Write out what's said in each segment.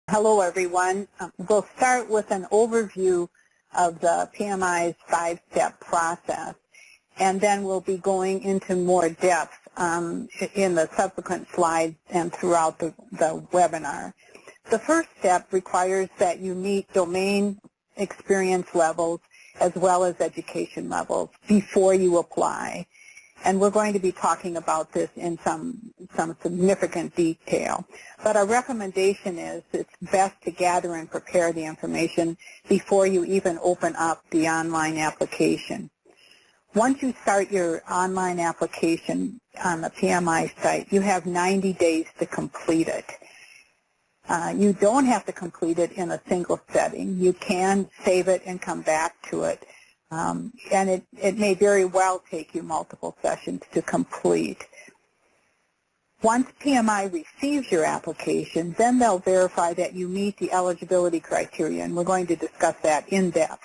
Hello, everyone. We'll start with an overview of the PMI's five-step process, and then we'll be going into more depth in the subsequent slides and throughout the webinar. The first step requires that you meet domain experience levels as well as education levels before you apply. And we're going to be talking about this in some significant detail. But our recommendation is it's best to gather and prepare the information before you even open up the online application. Once you start your online application on the PMI site, you have 90 days to complete it. You don't have to complete it in a single setting. You can save it and come back to it. And it may very well take you multiple sessions to complete. Once PMI receives your application, then they'll verify that you meet the eligibility criteria, and we're going to discuss that in depth,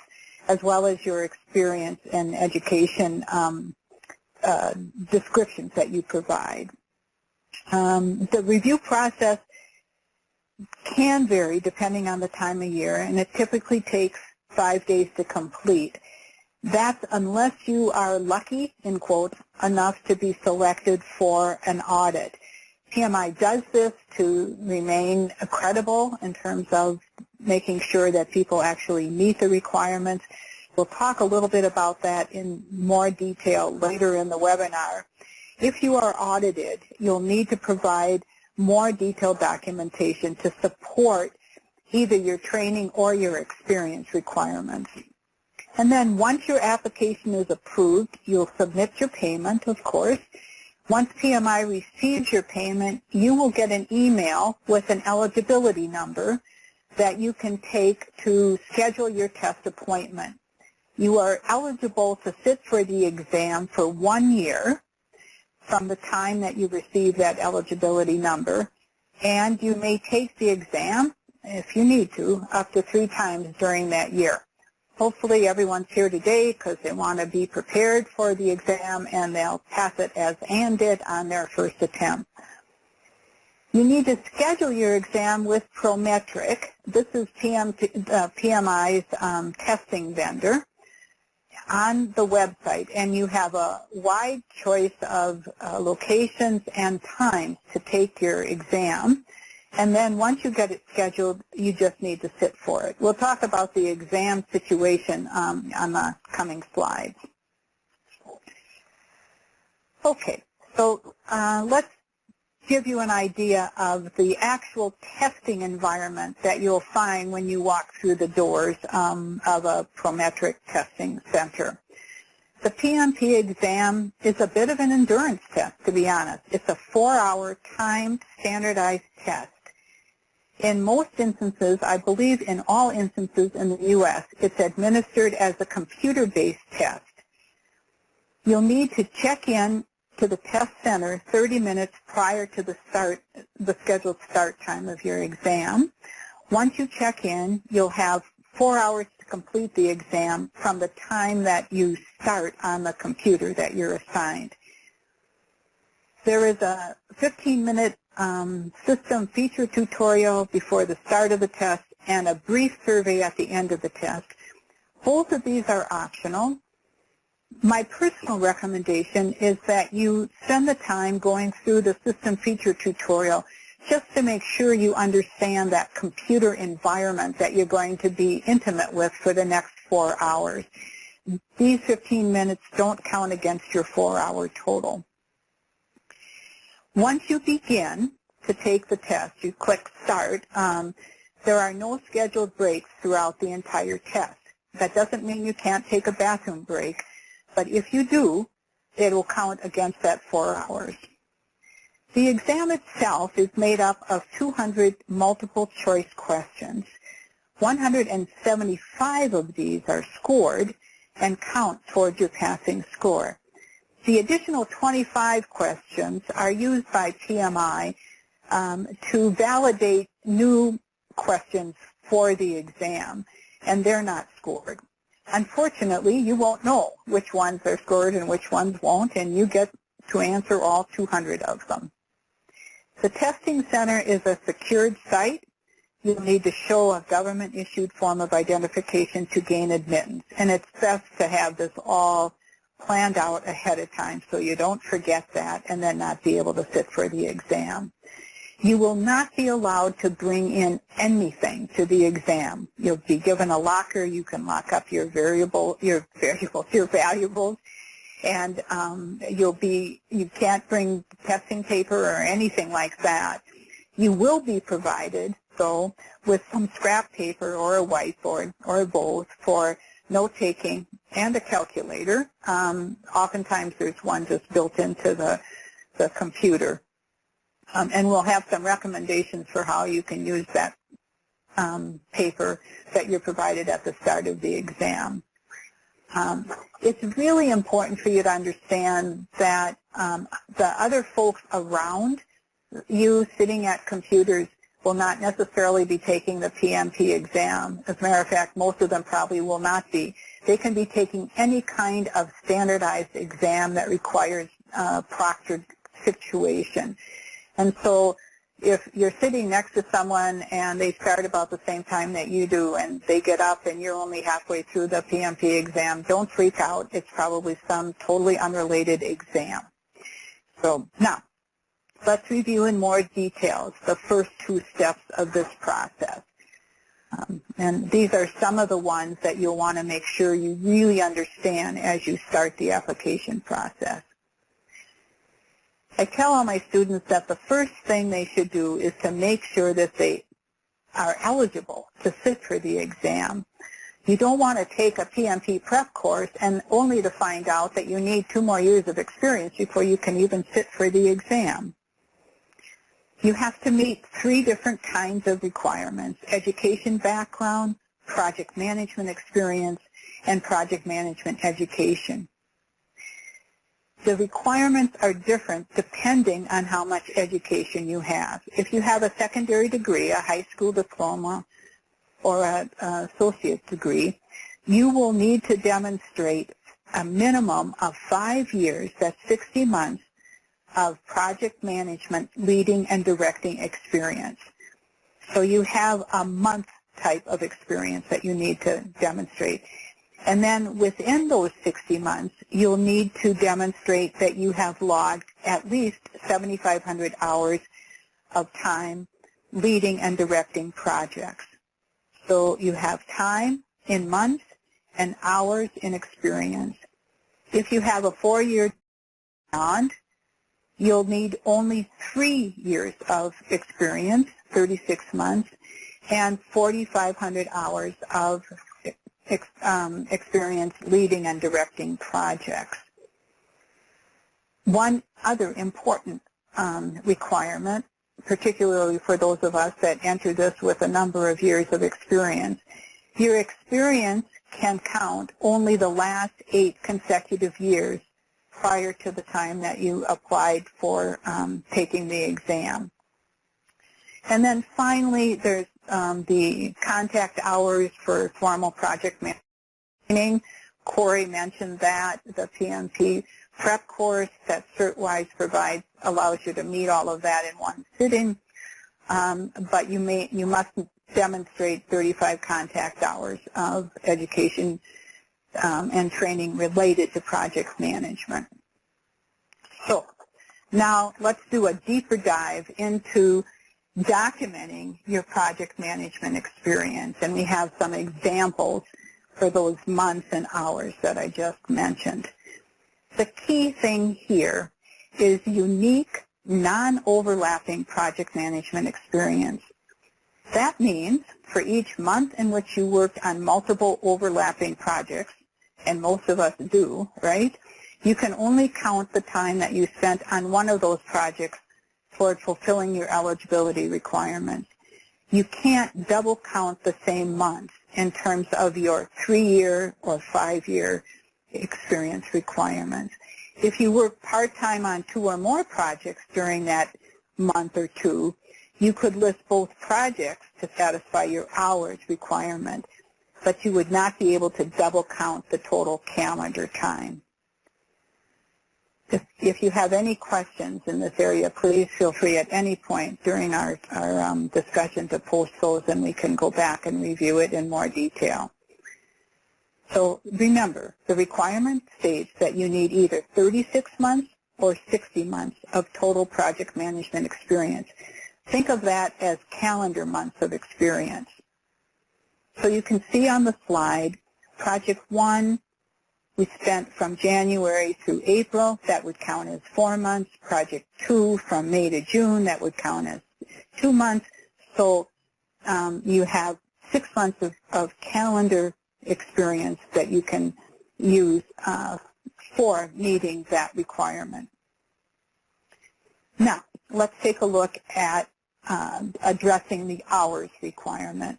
as well as your experience and education descriptions that you provide. The review process can vary depending on the time of year, and it typically takes 5 days to complete. That's unless you are lucky, in quotes, enough to be selected for an audit. PMI does this to remain credible in terms of making sure that people actually meet the requirements. We'll talk a little bit about that in more detail later in the webinar. If you are audited, you'll need to provide more detailed documentation to support either your training or your experience requirements. And then once your application is approved, you'll submit your payment, of course. Once PMI receives your payment, you will get an email with an eligibility number that you can take to schedule your test appointment. You are eligible to sit for the exam for 1 year from the time that you receive that eligibility number, and you may take the exam, if you need to, up to 3 times during that year. Hopefully everyone's here today because they want to be prepared for the exam and they'll pass it as Ann did on their first attempt. You need to schedule your exam with Prometric. This is PMI's testing vendor on the website, and you have a wide choice of locations and times to take your exam. And then once you get it scheduled, you just need to sit for it. We'll talk about the exam situation on the coming slides. Okay, so let's give you an idea of the actual testing environment that you'll find when you walk through the doors of a Prometric testing center. The PMP exam is a bit of an endurance test, to be honest. It's a 4-hour timed standardized test. In most instances, I believe in all instances in the U.S., it's administered as a computer-based test. You'll need to check in to the test center 30 minutes prior to the scheduled start time of your exam. Once you check in, you'll have 4 hours to complete the exam from the time that you start on the computer that you're assigned. There is a 15-minute system feature tutorial before the start of the test and a brief survey at the end of the test. Both of these are optional. My personal recommendation is that you spend the time going through the system feature tutorial just to make sure you understand that computer environment that you're going to be intimate with for the next 4 hours. These 15 minutes don't count against your 4-hour total. Once you begin to take the test, you click Start. There are no scheduled breaks throughout the entire test. That doesn't mean you can't take a bathroom break, but if you do, it will count against that 4 hours. The exam itself is made up of 200 multiple choice questions. 175 of these are scored and count towards your passing score. The additional 25 questions are used by PMI to validate new questions for the exam, and they're not scored. Unfortunately, you won't know which ones are scored and which ones won't, and you get to answer all 200 of them. The testing center is a secured site. you'll need to show a government-issued form of identification to gain admittance. And it's best to have this all planned out ahead of time so you don't forget that and then not be able to sit for the exam. You will not be allowed to bring in anything to the exam. You'll be given a locker. You can lock up your valuables, and you can't bring testing paper or anything like that. You will be provided, though, with some scrap paper or a whiteboard or both for note-taking and a calculator. Oftentimes there's one just built into the computer. And we'll have some recommendations for how you can use that paper that you're provided at the start of the exam. It's really important for you to understand that the other folks around you sitting at computers will not necessarily be taking the PMP exam. As a matter of fact, most of them probably will not be. They can be taking any kind of standardized exam that requires a proctored situation. And so if you're sitting next to someone and they start about the same time that you do and they get up and you're only halfway through the PMP exam, don't freak out. It's probably some totally unrelated exam. So now, let's review in more details the first two steps of this process. And these are some of the ones that you'll want to make sure you really understand as you start the application process. I tell all my students that the first thing they should do is to make sure that they are eligible to sit for the exam. You don't want to take a PMP prep course and only to find out that you need 2 more years of experience before you can even sit for the exam. You have to meet 3 different kinds of requirements: education background, project management experience, and project management education. The requirements are different depending on how much education you have. If you have a secondary degree, a high school diploma, or an associate's degree, you will need to demonstrate a minimum of 5 years, that's 60 months, of project management leading and directing experience. So you have a month type of experience that you need to demonstrate. And then within those 60 months, you'll need to demonstrate that you have logged at least 7,500 hours of time leading and directing projects. So you have time in months and hours in experience. If you have a 4-year beyond, you'll need only 3 years of experience, 36 months, and 4,500 hours of experience leading and directing projects. One other important requirement, particularly for those of us that enter this with a number of years of experience, your experience can count only the last 8 consecutive years prior to the time that you applied for taking the exam. And then finally, there's the contact hours for formal project management. Corey mentioned that the PMP prep course that CertWise provides allows you to meet all of that in one sitting, but you must demonstrate 35 contact hours of education and training related to project management. So now let's do a deeper dive into documenting your project management experience, and we have some examples for those months and hours that I just mentioned. The key thing here is unique, non-overlapping project management experience. That means for each month in which you worked on multiple overlapping projects, and most of us do, right, you can only count the time that you spent on one of those projects toward fulfilling your eligibility requirements. You can't double count the same months in terms of your 3-year or 5-year experience requirements. If you work part-time on 2 or more projects during that month or 2, you could list both projects to satisfy your hours requirement, but you would not be able to double count the total calendar time. If you have any questions in this area, please feel free at any point during our discussion to post those, and we can go back and review it in more detail. So remember, the requirement states that you need either 36 months or 60 months of total project management experience. Think of that as calendar months of experience. So you can see on the slide, Project 1, we spent from January through April. That would count as 4 months. Project 2, from May to June, that would count as 2 months. So you have 6 months of calendar experience that you can use for meeting that requirement. Now, let's take a look at addressing the hours requirement.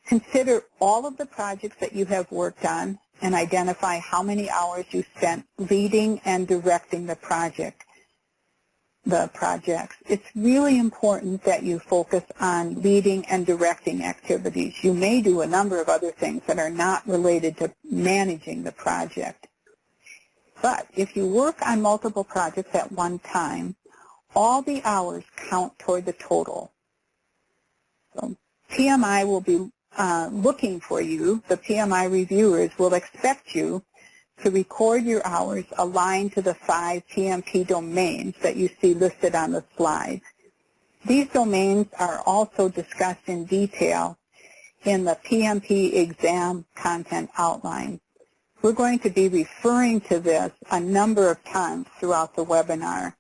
Consider all of the projects that you have worked on and identify how many hours you spent leading and directing the projects. It's really important that you focus on leading and directing activities. You may do a number of other things that are not related to managing the project. But if you work on multiple projects at one time, all the hours count toward the total. So PMI will be looking for you. The PMI reviewers will expect you to record your hours aligned to the 5 PMP domains that you see listed on the slide. These domains are also discussed in detail in the PMP Exam Content Outline. We're going to be referring to this a number of times throughout the webinar,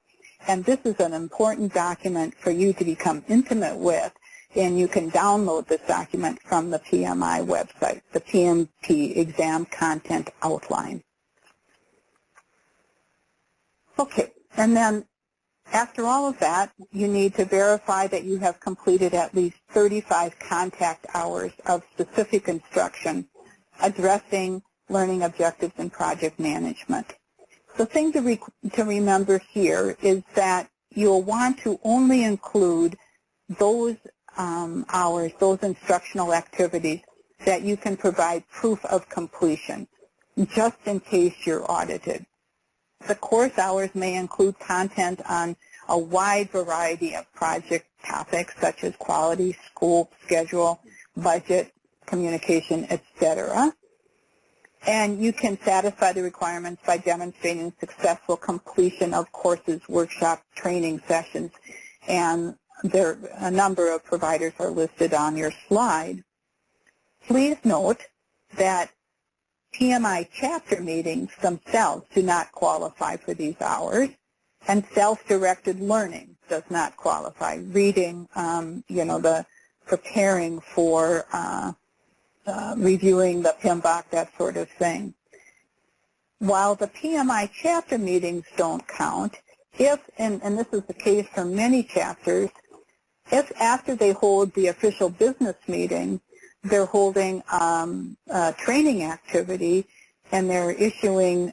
and this is an important document for you to become intimate with, and you can download this document from the PMI website, the PMP Exam Content Outline. Okay, and then after all of that, you need to verify that you have completed at least 35 contact hours of specific instruction addressing learning objectives and project management. The thing to remember here is that you'll want to only include those hours, those instructional activities that you can provide proof of completion, just in case you're audited. The course hours may include content on a wide variety of project topics such as quality, scope, schedule, budget, communication, etc. And you can satisfy the requirements by demonstrating successful completion of courses, workshop, training sessions, and a number of providers are listed on your slide. Please note that PMI chapter meetings themselves do not qualify for these hours, and self-directed learning does not qualify. Reading, the preparing for reviewing the PMBOK, that sort of thing. While the PMI chapter meetings don't count, if, and this is the case for many chapters, if after they hold the official business meeting, they're holding a training activity and they're issuing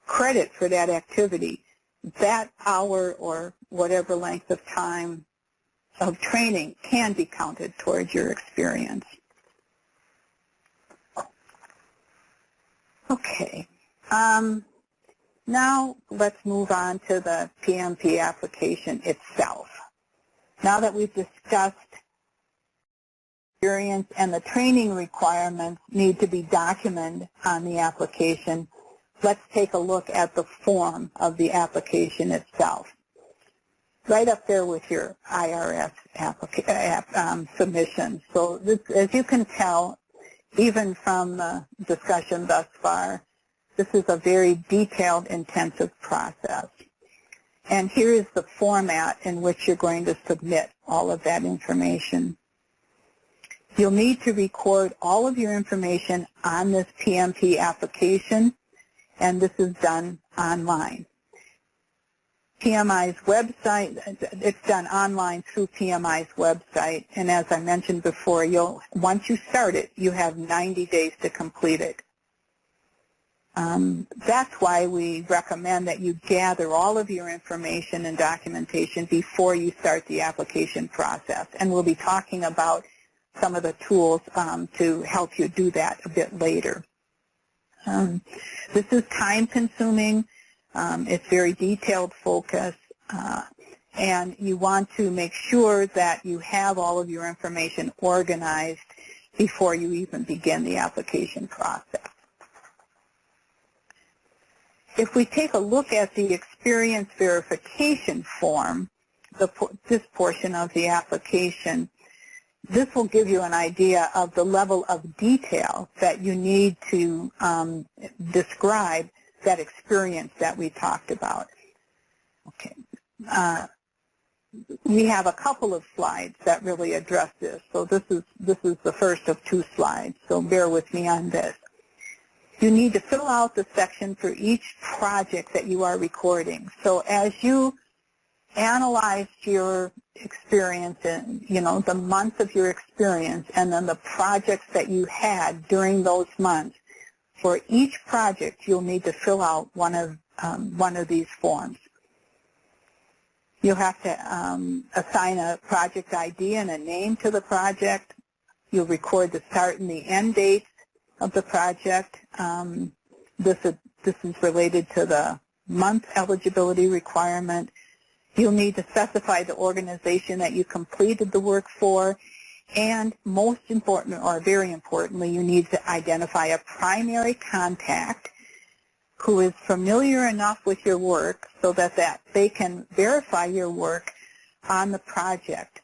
credit for that activity, that hour or whatever length of time of training can be counted towards your experience. Okay. Now let's move on to the PMP application itself. Now that we've discussed experience and the training requirements need to be documented on the application, let's take a look at the form of the application itself. Right up there with your IRS submission. So this, as you can tell, even from the discussion thus far, this is a very detailed, intensive process. And here is the format in which you're going to submit all of that information. You'll need to record all of your information on this PMP application, and this is done online. PMI's website, it's done online through PMI's website, and as I mentioned before, once you start it, you have 90 days to complete it. That's why we recommend that you gather all of your information and documentation before you start the application process, and we'll be talking about some of the tools to help you do that a bit later. This is time-consuming. It's very detailed focus, and you want to make sure that you have all of your information organized before you even begin the application process. If we take a look at the experience verification form, this portion of the application, this will give you an idea of the level of detail that you need to describe that experience that we talked about. Okay. We have a couple of slides that really address this. So this is the first of 2 slides, so bear with me on this. You need to fill out the section for each project that you are recording. So as you analyzed your experience and, the months of your experience and then the projects that you had during those months, for each project you'll need to fill out one of these forms. You'll have to assign a project ID and a name to the project. You'll record the start and the end dates of the project. This is related to the month eligibility requirement. You'll need to specify the organization that you completed the work for, and most important, or very importantly, you need to identify a primary contact who is familiar enough with your work so that they can verify your work on the project.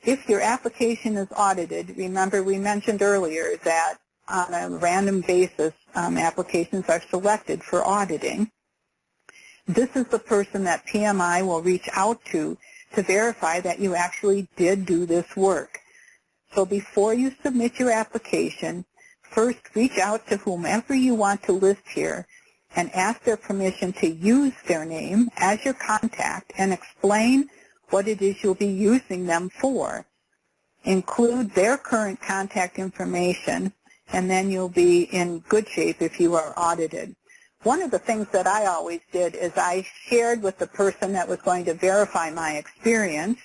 If your application is audited, remember we mentioned earlier that on a random basis applications are selected for auditing. This is the person that PMI will reach out to verify that you actually did do this work. So before you submit your application, first reach out to whomever you want to list here and ask their permission to use their name as your contact and explain what it is you'll be using them for. Include their current contact information, and then you'll be in good shape if you are audited. One of the things that I always did is I shared with the person that was going to verify my experience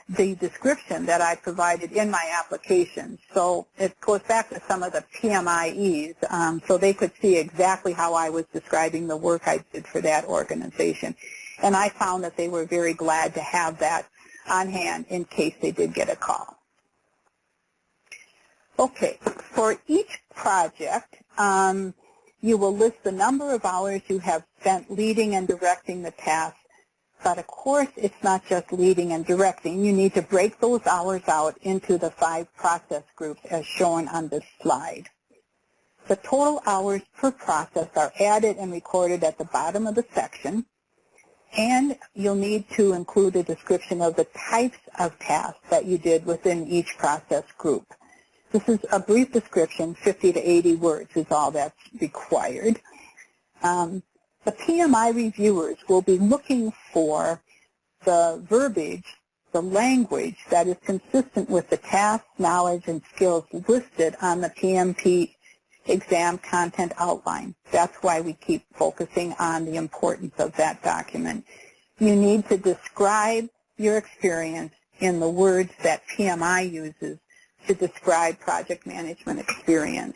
the description that I provided in my application. So it goes back to some of the PMIEs, so they could see exactly how I was describing the work I did for that organization. And I found that they were very glad to have that on hand in case they did get a call. Okay, for each project, you will list the number of hours you have spent leading and directing the task. But of course, it's not just leading and directing. You need to break those hours out into the 5 process groups as shown on this slide. The total hours per process are added and recorded at the bottom of the section. And you'll need to include a description of the types of tasks that you did within each process group. This is a brief description, 50 to 80 words is all that's required. The PMI reviewers will be looking for the verbiage, the language that is consistent with the tasks, knowledge, and skills listed on the PMP exam content outline. That's why we keep focusing on the importance of that document. You need to describe your experience in the words that PMI uses to describe project management experience.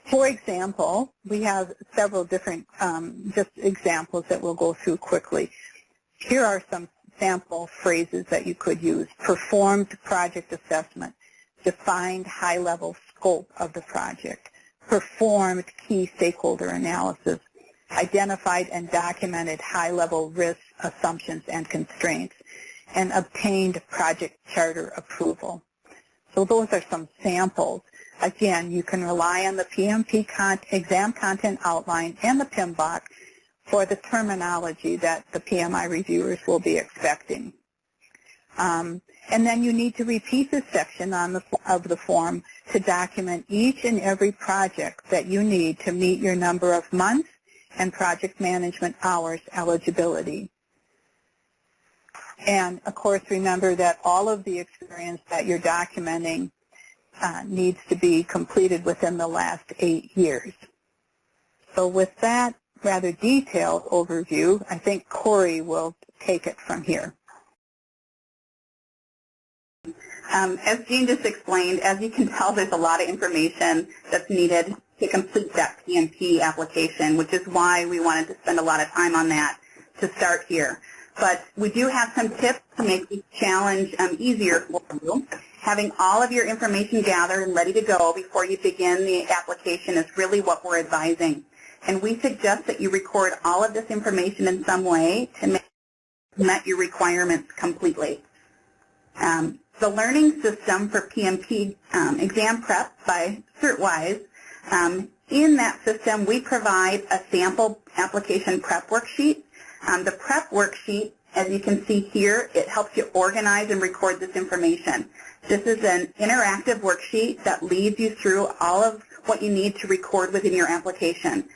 For example, we have several different just examples that we'll go through quickly. Here are some sample phrases that you could use. Performed project assessment, defined high-level scope of the project, performed key stakeholder analysis, identified and documented high-level risks, assumptions, and constraints, and obtained project charter approval. So those are some samples. Again, you can rely on the PMP exam content outline and the PMBOK for the terminology that the PMI reviewers will be expecting. And then you need to repeat this section of the form to document each and every project that you need to meet your number of months and project management hours eligibility. And, of course, remember that all of the experience that you're documenting needs to be completed within the last 8 years. So with that rather detailed overview, I think Corey will take it from here. As Jean just explained, as you can tell, there's a lot of information that's needed to complete that PMP application, which is why we wanted to spend a lot of time on that to start here. But we do have some tips to make this challenge easier for you. Having all of your information gathered and ready to go before you begin the application is really what we're advising. And we suggest that you record all of this information in some way to make met your requirements completely. The learning system for PMP exam prep by CertWise, in that system we provide a sample application prep worksheet. The prep worksheet, as you can see here, it helps you organize and record this information. This is an interactive worksheet that leads you through all of what you need to record within your application.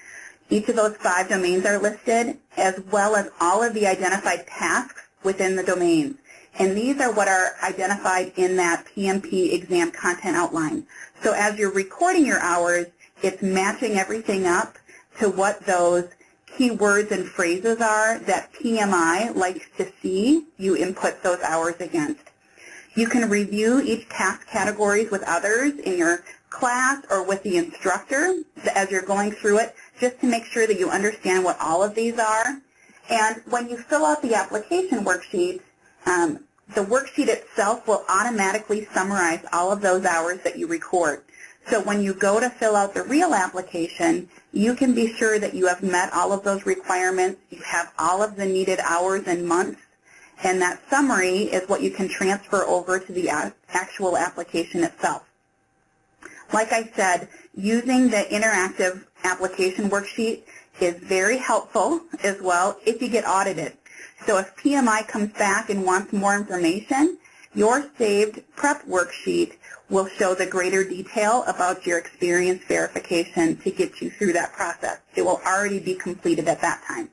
Each of those 5 domains are listed, as well as all of the identified tasks within the domains. And these are what are identified in that PMP exam content outline. So as you're recording your hours, it's matching everything up to what those keywords and phrases are that PMI likes to see you input those hours against. You can review each task categories with others in your class or with the instructor as you're going through it, just to make sure that you understand what all of these are. And when you fill out the application worksheet, the worksheet itself will automatically summarize all of those hours that you record. So when you go to fill out the real application, you can be sure that you have met all of those requirements, you have all of the needed hours and months, and that summary is what you can transfer over to the actual application itself. Like I said, using the interactive application worksheet is very helpful as well if you get audited. So if PMI comes back and wants more information, your saved prep worksheet will show the greater detail about your experience verification to get you through that process. It will already be completed at that time.